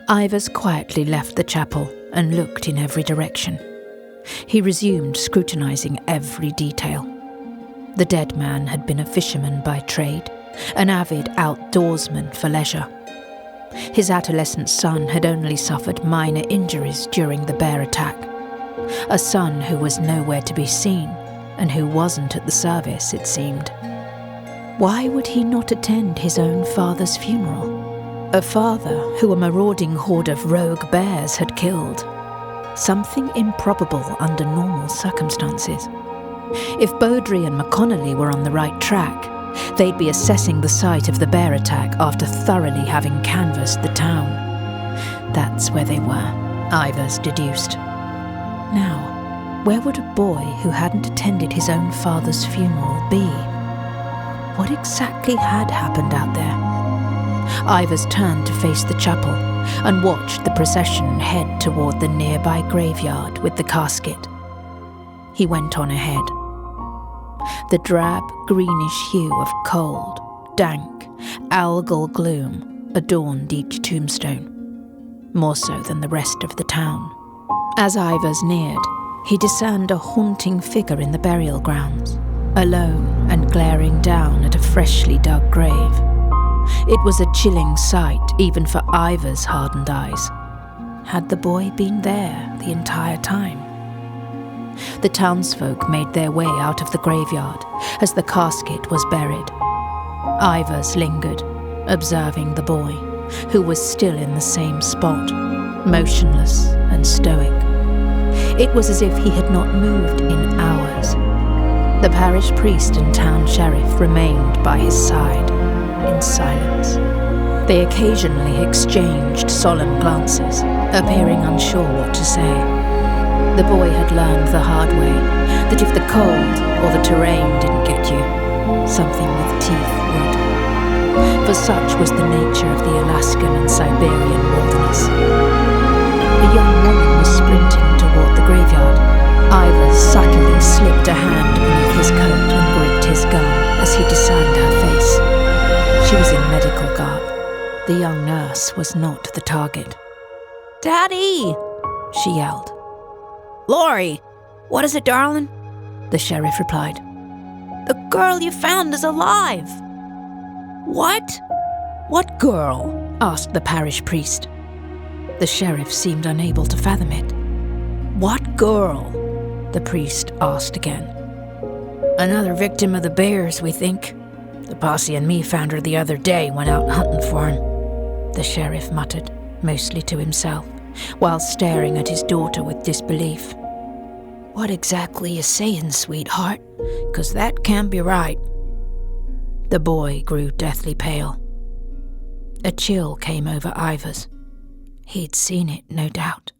Ivers quietly left the chapel and looked in every direction. He resumed scrutinizing every detail. The dead man had been a fisherman by trade, an avid outdoorsman for leisure. His adolescent son had only suffered minor injuries during the bear attack. A son who was nowhere to be seen, and who wasn't at the service, it seemed. Why would he not attend his own father's funeral? A father who a marauding horde of rogue bears had killed. Something improbable under normal circumstances. If Beaudry and McConnelly were on the right track, they'd be assessing the site of the bear attack after thoroughly having canvassed the town. That's where they were, Ivers deduced. Now, where would a boy who hadn't attended his own father's funeral be? What exactly had happened out there? Ivers turned to face the chapel and watched the procession head toward the nearby graveyard with the casket. He went on ahead. The drab, greenish hue of cold, dank, algal gloom adorned each tombstone, more so than the rest of the town. As Ivers neared, he discerned a haunting figure in the burial grounds, alone and glaring down at a freshly dug grave. It was a chilling sight even for Ivers' hardened eyes. Had the boy been there the entire time? The townsfolk made their way out of the graveyard as the casket was buried. Ivers lingered, observing the boy, who was still in the same spot, motionless and stoic. It was as if he had not moved in hours. The parish priest and town sheriff remained by his side, in silence. They occasionally exchanged solemn glances, appearing unsure what to say. The boy had learned the hard way that if the cold or the terrain didn't get you, something with teeth would. For such was the nature of the Alaskan and Siberian wilderness. A young woman was sprinting toward the graveyard. Ivers subtly slipped a hand beneath his coat and gripped his gun as he discerned her face. She was in medical garb. The young nurse was not the target. "Daddy!" she yelled. "Laurie, what is it, darling?" the sheriff replied. "The girl you found is alive." "What? What girl?" asked the parish priest. The sheriff seemed unable to fathom it. "What girl?" the priest asked again. "Another victim of the bears, we think. The posse and me found her the other day, went out hunting for him," the sheriff muttered, mostly to himself, while staring at his daughter with disbelief. "What exactly you saying, sweetheart? 'Cause that can't be right." The boy grew deathly pale. A chill came over Ivers. He'd seen it, no doubt.